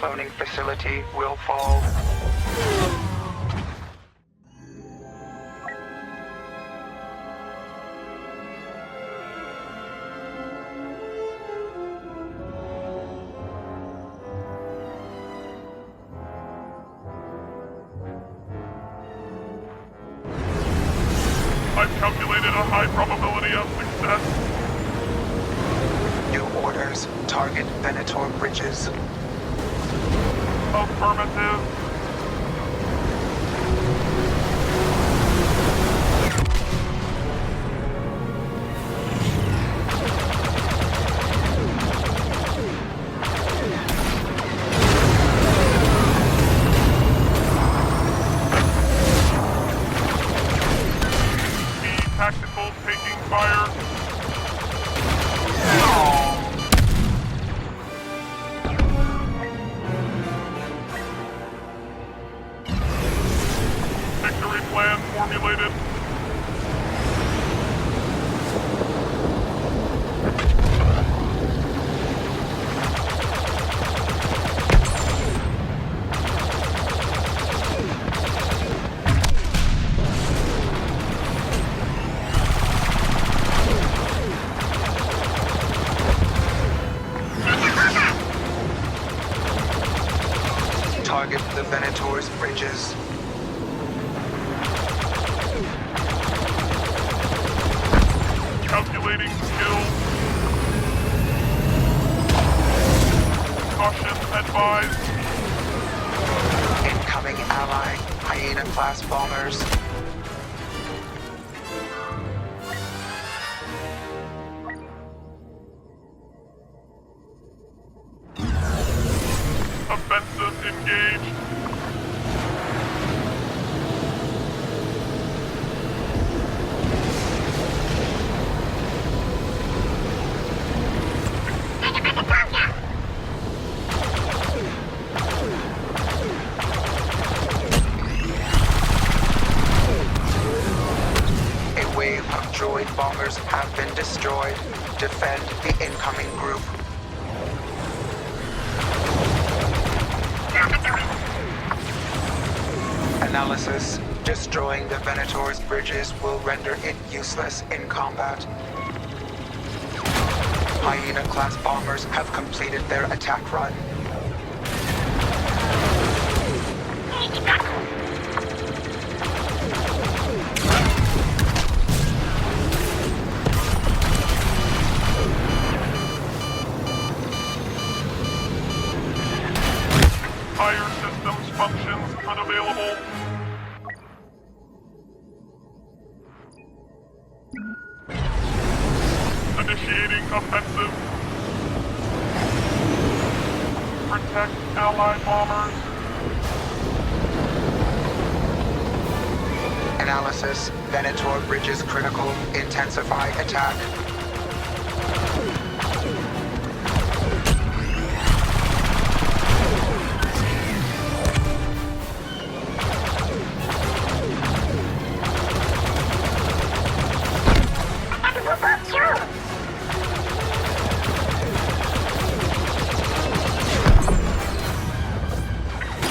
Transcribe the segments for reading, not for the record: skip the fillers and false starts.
cloning facility will fall. I've calculated a high probability of success. New orders. Target Venator bridges. Affirmative. Tactical taking fire. Victory plan formulated. Target the Venator's bridges. Calculating skill. Caution advised. Incoming ally, Hyena-class bombers. Offensive engaged. A wave of droid bombers have been destroyed. Defend the incoming group. Analysis. Destroying the Venator's bridges will render it useless in combat. Hyena-class bombers have completed their attack run. Fire systems functions unavailable. Initiating offensive. Protect Allied bombers. Analysis. Venator bridges critical. Intensify attack.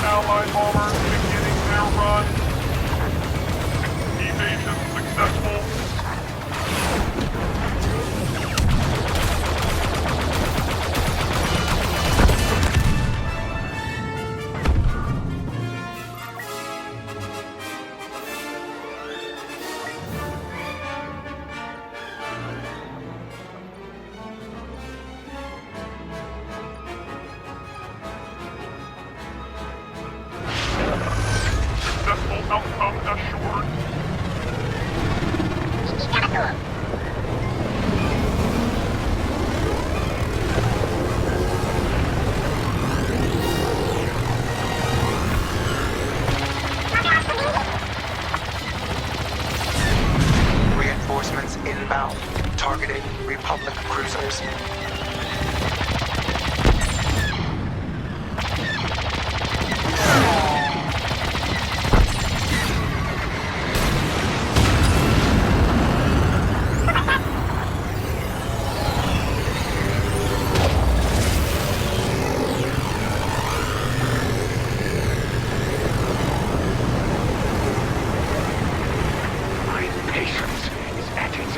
Allied bombers beginning their run. Evasion successful. Successful outcome assured. Reinforcements inbound. Targeting Republic cruisers.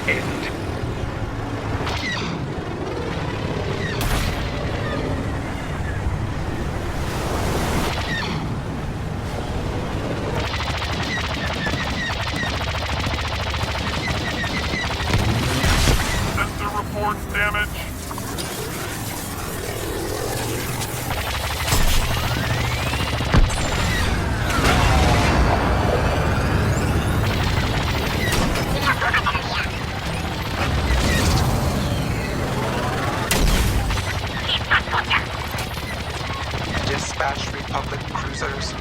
end. Sensor reports damage. Dispatch Republic cruisers.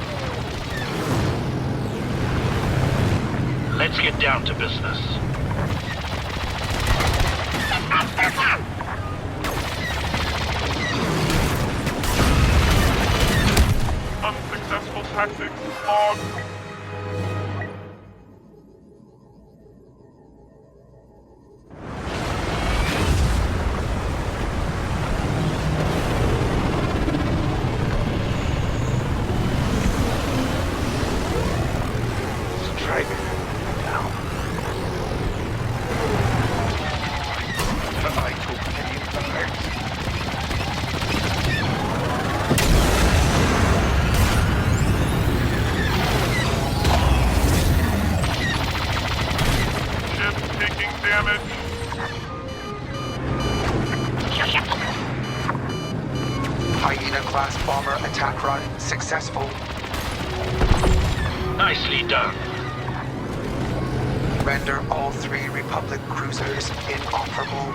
Let's get down to business. Unsuccessful tactics logged. Strike down. I took many lives. Ship taking damage. Hyena-class bomber attack run successful. Nicely done. Render all 3 Republic cruisers inoperable.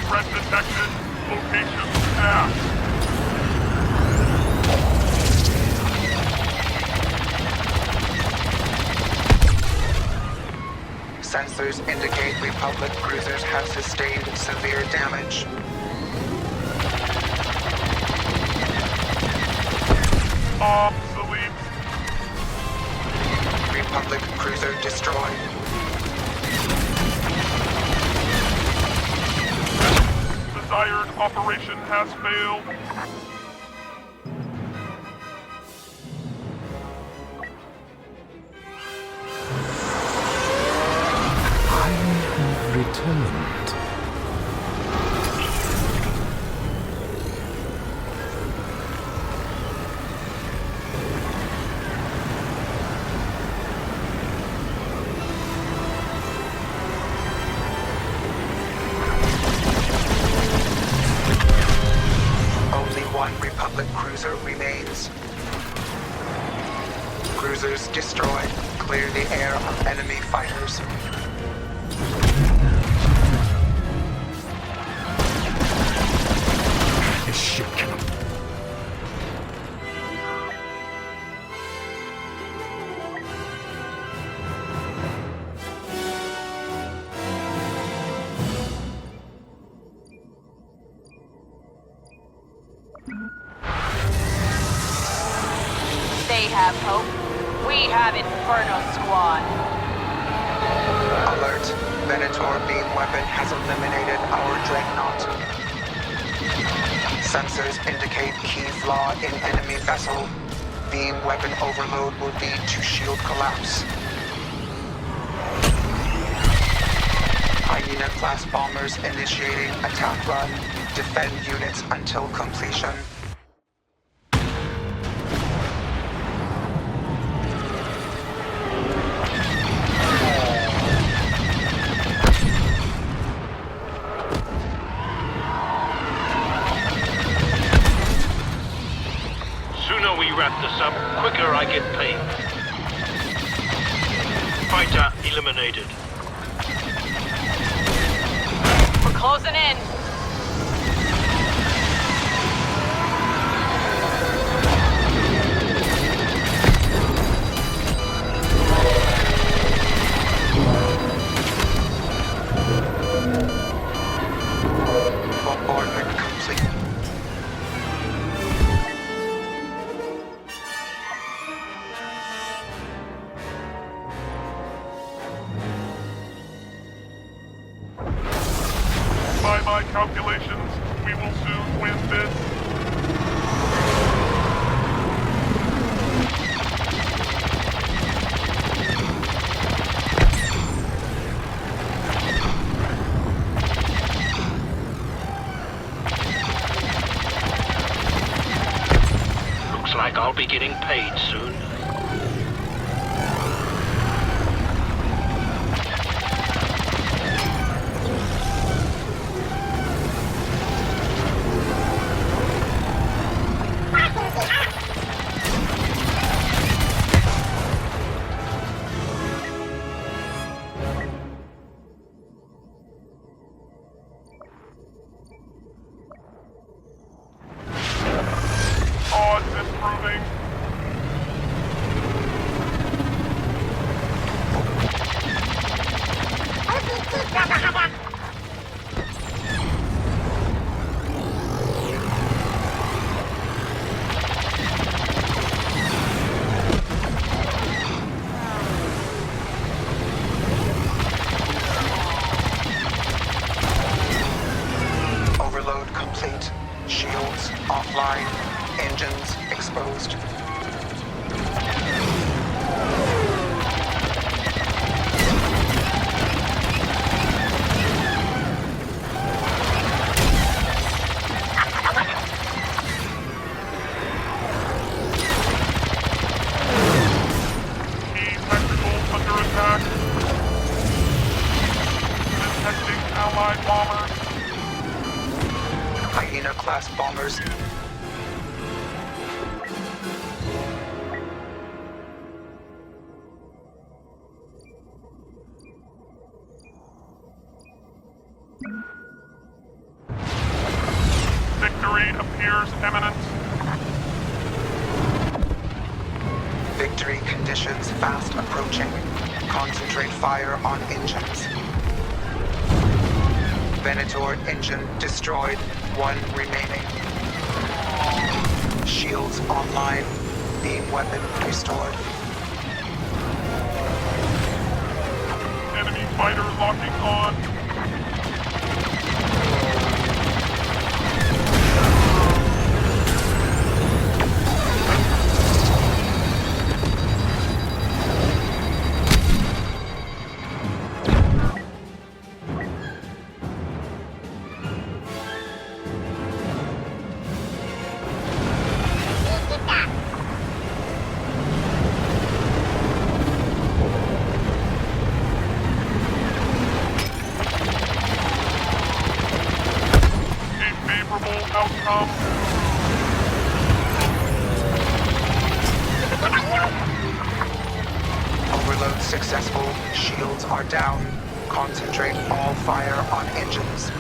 Threat detected. Location passed. Sensors indicate Republic cruisers have sustained severe damage. Obsolete. Republic cruiser destroyed. Desired operation has failed. I have returned. Only 1 Republic cruiser remains. Cruisers destroyed. Clear the air of enemy fighters. This ship cannot. They have hope. We have Inferno Squad. Alert. Venator beam weapon has eliminated our dreadnought. Sensors indicate key flaw in enemy vessel. Beam weapon overload will lead to shield collapse. Hyena-class bombers initiating attack run. Defend units until completion. Sooner we wrap this up, quicker I get paid. Fighter eliminated. We're closing in. Bombardment complete. By my calculations, we will soon win this. like I'll be getting paid soon. Odds improving. Overload complete. Shields offline. Engines exposed. Key tacticals under attack. Detecting Allied bombers. Hyena-class bombers. Victory appears imminent. Victory conditions fast approaching. Concentrate fire on engines. Venator engine destroyed. One remaining. Shields online. Beam weapon restored. Enemy fighter locking on. A favorable outcome. Overload successful. Shields are down. Concentrate all fire on engines.